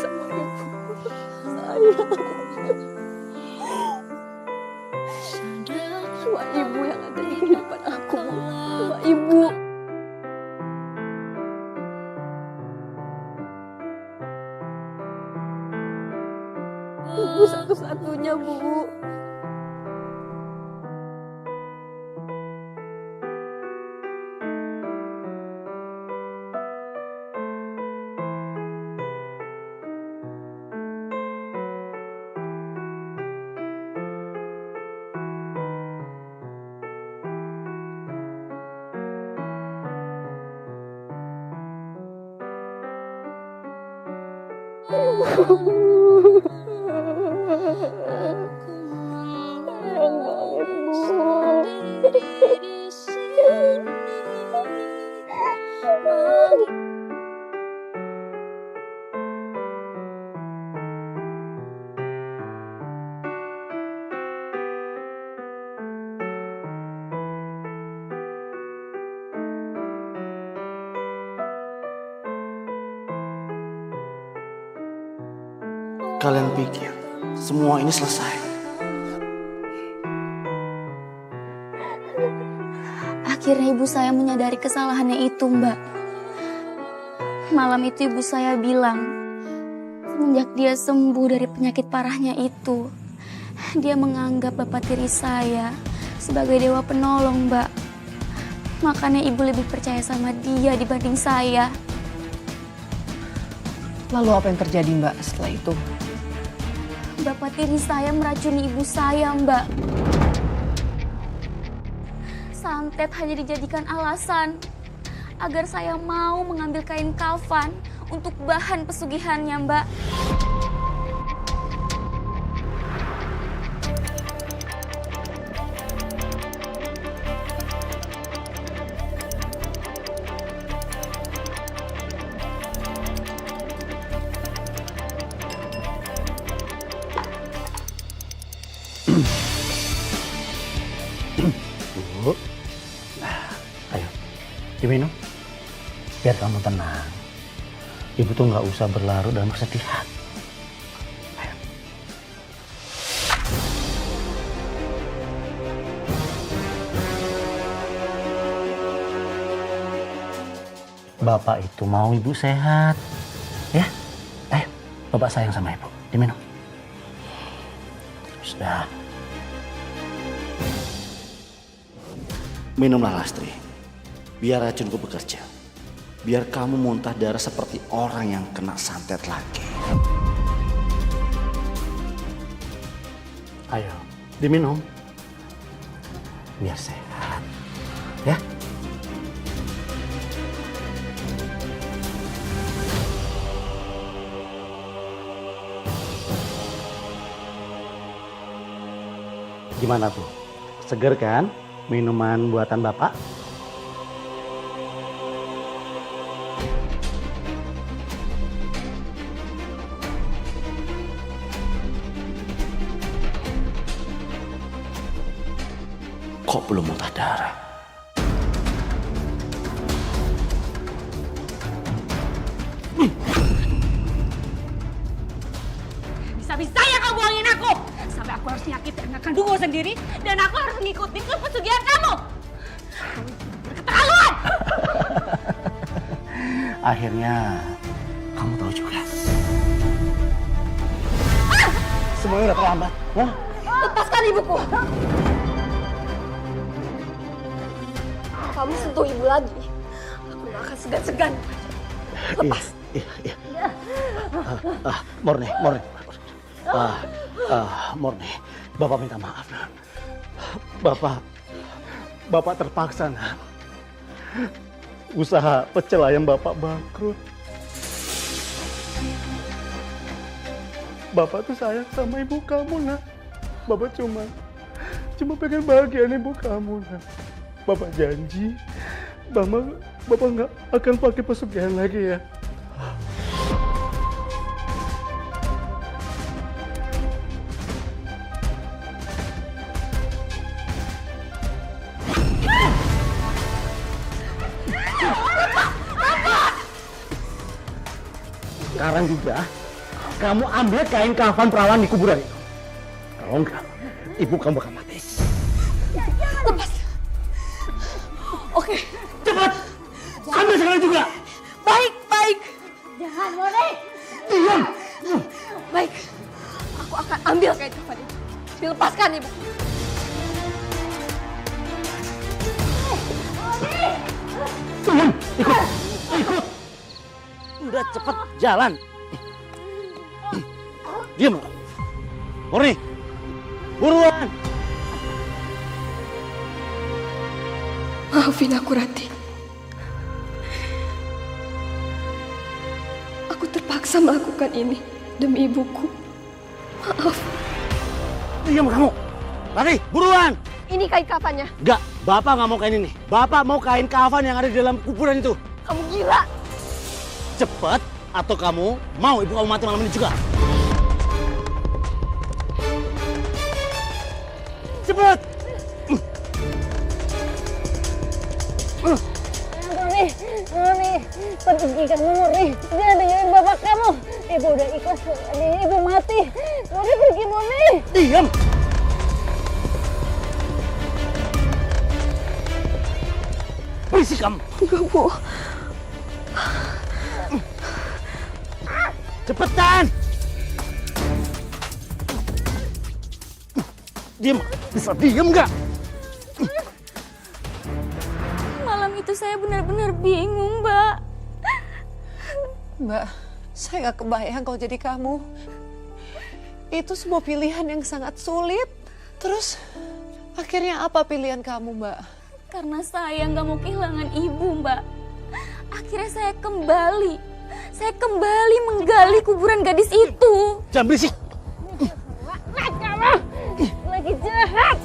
sama ibu. Sayang. Cuma ibu yang ada di kehidupan aku, Bu. Cuma ibu. Ibu satu-satunya, Bu. Sayang banget, Bu. Kalian pikir semua ini selesai? Akhirnya ibu saya menyadari kesalahannya itu, Mbak. Malam itu ibu saya bilang, semenjak dia sembuh dari penyakit parahnya itu, dia menganggap bapak tiri saya sebagai dewa penolong, Mbak. Makanya ibu lebih percaya sama dia dibanding saya. Lalu apa yang terjadi, Mbak, setelah itu? Bapak tiri saya meracuni ibu saya, Mbak. Santet hanya dijadikan alasan agar saya mau mengambil kain kafan untuk bahan pesugihannya, Mbak. Bu, ayo diminum biar kamu tenang. Ibu tuh nggak usah berlarut dalam kesedihan. Ayo. Bapak itu mau ibu sehat, ya. Ayo, bapak sayang sama ibu. Diminum. Sudah. Minumlah, Lastri. Biar racunku bekerja. Biar kamu muntah darah seperti orang yang kena santet lagi. Ayo, diminum. Biar sehat. Ya. Gimana tuh? Seger kan? Minuman buatan Bapak? Kok belum muntah darah? Bisa-bisanya kamu bohongin aku. Sampai aku harus nyakitin anak kandungku sendiri. Dan aku harus ngikutin ke pesugihan kamu. Kamu berketerlaluan. Akhirnya kamu tahu juga. Semuanya udah terlambat. Hah? Lepaskan ibuku. Kamu sentuh ibu lagi, aku gak akan segan-segan. Lepas. Iya. Murni. Murni, Bapak minta maaf, Nan. Bapak terpaksa, Nan. Usaha pecel ayam Bapak bangkrut. Bapak tuh sayang sama ibu kamu, Nan. Bapak cuma pengen bahagiain ibu kamu, Nan. Bapak janji, Bapak nggak akan pakai pesugihan lagi ya. Sekarang juga kamu ambil kain kafan perawan di kuburan itu. Kalau enggak, ibu kamu bakal mati. Lepas. Oke. Cepat! Ambil sekarang juga! Baik, baik. Jangan, Moni. Diam! Baik. Aku akan ambil kain kafan itu. Dilepaskan, Ibu. Diam! Ikut! Ikut! Udah cepet jalan. Diam! Murni! Buruan! Maafin aku, Ranti. Aku terpaksa melakukan ini demi ibuku. Maaf. Diam kamu! Lari! Buruan! Ini kain kafannya. Enggak, Bapak nggak mau kain ini. Bapak mau kain kafan yang ada di dalam kuburan itu. Kamu gila. Cepat, atau kamu mau ibu kamu mati malam ini juga. Cepat! Moni, Moni, pergi kamu, Moni. Jangan dengerin bapak kamu. Ibu udah ikhlas, ibu mati. Moni pergi, Moni. Diam! Berisik kamu. Enggak, Bu. Cepetan! Diam! Bisa diam nggak? Malam itu saya benar-benar bingung, Mbak. Mbak, saya gak kebayang kalau jadi kamu. Itu sebuah pilihan yang sangat sulit. Terus, akhirnya apa pilihan kamu, Mbak? Karena saya nggak mau kehilangan ibu, Mbak. Akhirnya saya kembali menggali kuburan gadis itu. Jangan berisik! Kamu lagi jahat.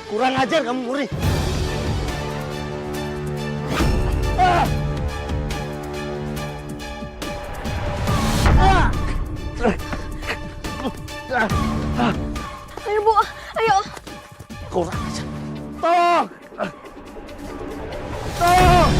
Kurang ajar kamu, Murni. Ayo, Bu. Ayo. Kurang ajar. Tolong! Tolong!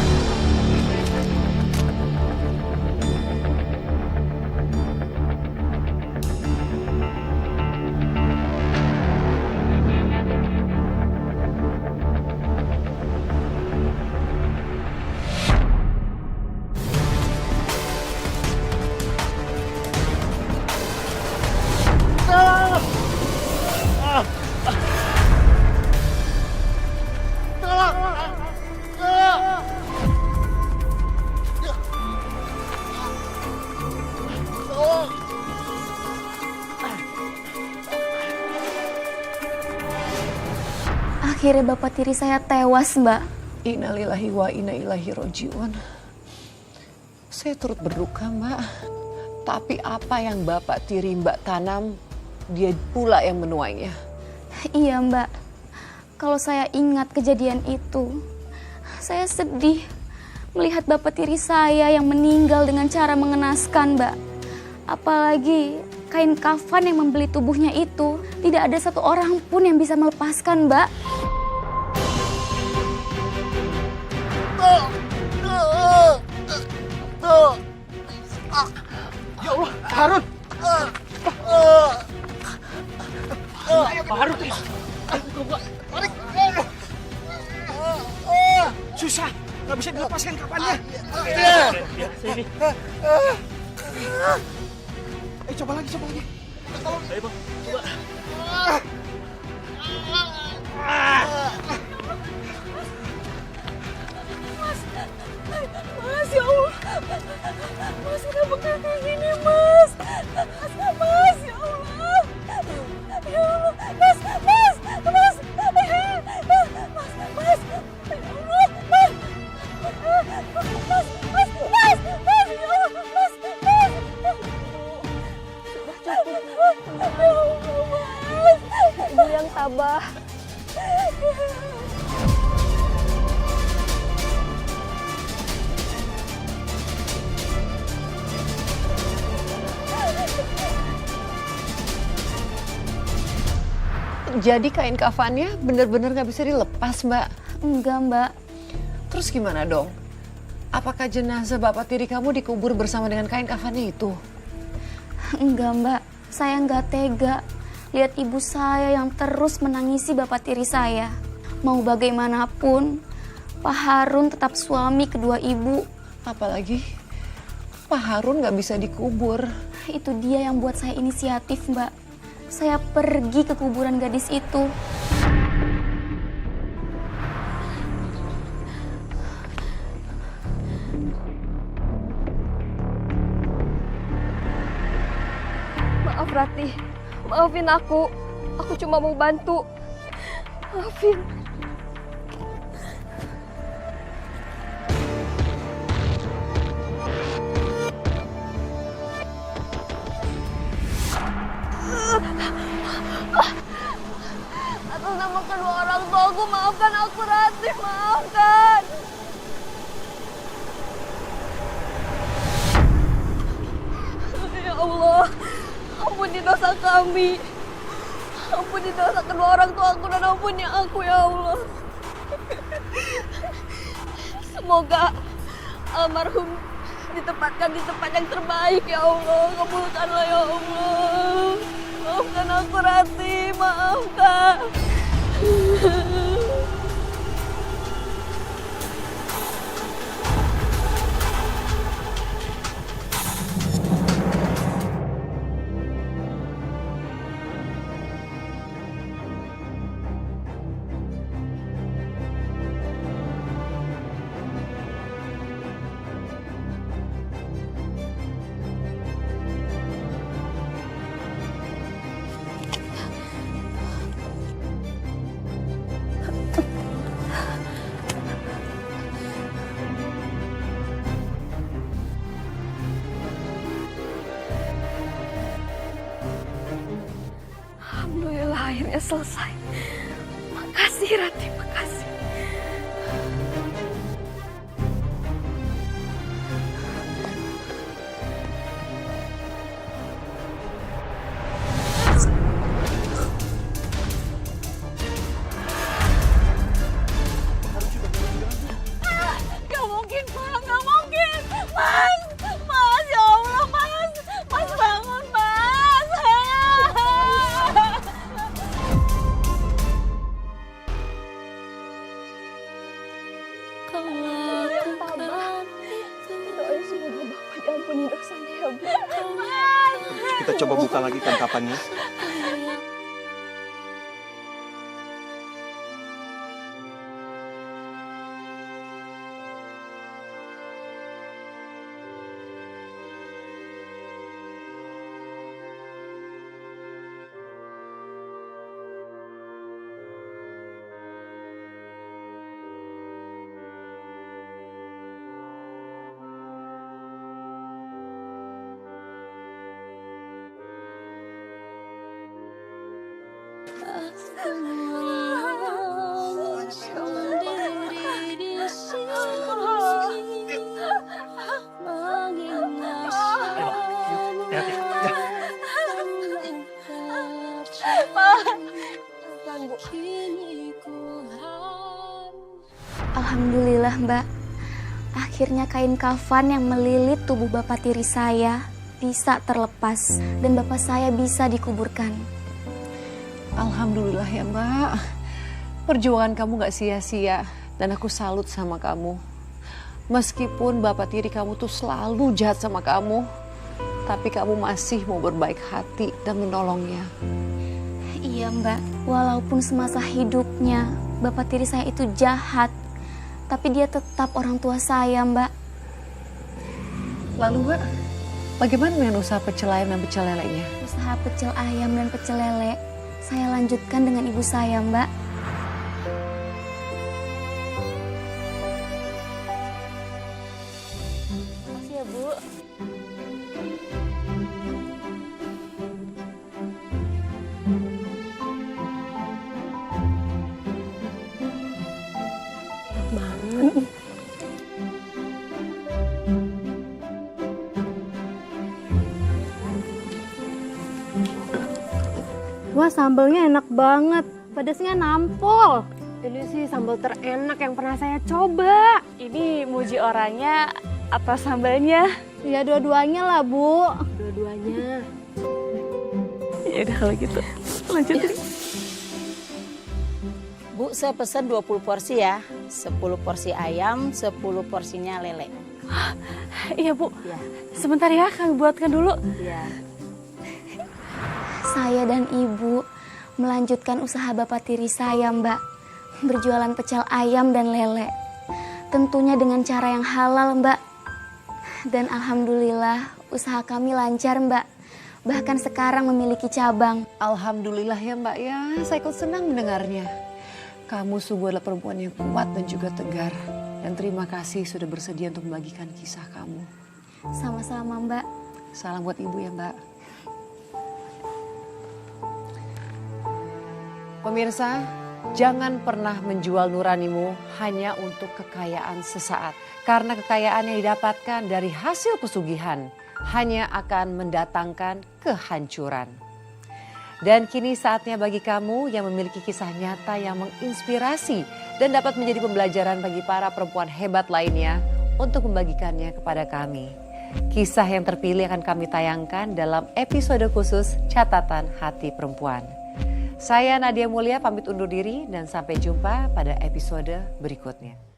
Akhirnya bapak tiri saya tewas, Mbak. Innalillahi wa inna ilaihi rojiun. Saya turut berduka, Mbak. Tapi apa yang Bapak tiri Mbak tanam, dia pula yang menuainya. Iya, Mbak. Kalau saya ingat kejadian itu, saya sedih melihat bapak tiri saya yang meninggal dengan cara mengenaskan, Mbak. Apalagi kain kafan yang membeli tubuhnya itu, tidak ada satu orang pun yang bisa melepaskan, Mbak. Ya Allah, Harun! Pak Harun! Tarik! Susah, nggak bisa dilepaskan kapannya. Sini. Coba lagi. Ayo, Bang. Coba. Mas, ya Allah. Mas, kenapa kayak gini, Mas? Mas, ya Allah. Ya Allah. Mas. Ya Allah. Ibu yang tabah. Jadi kain kafannya bener-bener gak bisa dilepas, Mbak? Enggak, Mbak. Terus gimana dong? Apakah jenazah bapak tiri kamu dikubur bersama dengan kain kafannya itu? Enggak, Mbak. Saya nggak tega lihat ibu saya yang terus menangisi bapak tiri saya. Mau bagaimanapun, Pak Harun tetap suami kedua ibu. Apalagi Pak Harun gak bisa dikubur. Itu dia yang buat saya inisiatif, Mbak. Saya pergi ke kuburan gadis itu. Maaf Ratih, maafin aku. Aku cuma mau bantu. Maafin. Atas nama kedua orang tuaku, maafkan aku Ratih, maafkan. Ya Allah, ampuni dosa kami. Ampuni dosa kedua orang tuaku dan ampuni aku ya Allah. Semoga almarhum ditempatkan di tempat yang terbaik ya Allah. Kabulkanlah ya Allah. Maafkan aku Ratih, maafkan. Alhamdulillah akhirnya selesai. Makasih Ratih, makasih. Gak mungkin, Pak. Gak mungkin. Mas, Mas, ya Allah, Mas. Mas bangun, Mas. Doain semoga Bapak diampuni dosanya ya, Bu. Kita coba buka lagi kan kapannya. Alhamdulillah, Mbak. Akhirnya kain kafan yang melilit tubuh bapak tiri saya bisa terlepas dan bapak saya bisa dikuburkan. Alhamdulillah ya Mbak. Perjuangan kamu gak sia-sia dan aku salut sama kamu. Meskipun bapak tiri kamu tuh selalu jahat sama kamu, tapi kamu masih mau berbaik hati dan menolongnya. Iya, Mbak. Walaupun semasa hidupnya bapak tiri saya itu jahat, tapi dia tetap orang tua saya, Mbak. Lalu Mbak, bagaimana dengan usaha pecel ayam dan pecel lelenya? Usaha pecel ayam dan pecel lele saya lanjutkan dengan ibu saya, Mbak. Makasih ya, Bu. mah sambalnya enak banget, pedasnya nampol. Ini sih sambal terenak yang pernah saya coba. Ini muji orangnya atau sambalnya? Ya dua-duanya lah Bu. Dua-duanya. Ya udah kalau gitu, lanjutin. Bu, saya pesan 20 porsi ya. 10 porsi ayam, 10 porsinya lele. Iya Bu, Ya. sebentar ya kami buatkan dulu. Ya. Saya dan ibu melanjutkan usaha Bapak tiri saya, Mbak. Berjualan pecel ayam dan lele. Tentunya dengan cara yang halal, Mbak. Dan alhamdulillah usaha kami lancar, Mbak. Bahkan sekarang memiliki cabang. Alhamdulillah ya Mbak ya, saya ikut senang mendengarnya. Kamu sungguh adalah perempuan yang kuat dan juga tegar. Dan terima kasih sudah bersedia untuk membagikan kisah kamu. Sama-sama, Mbak. Salam buat ibu ya Mbak. Pemirsa, jangan pernah menjual nuranimu hanya untuk kekayaan sesaat. Karena kekayaan yang didapatkan dari hasil pesugihan hanya akan mendatangkan kehancuran. Dan kini saatnya bagi kamu yang memiliki kisah nyata yang menginspirasi dan dapat menjadi pembelajaran bagi para perempuan hebat lainnya untuk membagikannya kepada kami. Kisah yang terpilih akan kami tayangkan dalam episode khusus Catatan Hati Perempuan. Saya Nadia Mulia pamit undur diri dan sampai jumpa pada episode berikutnya.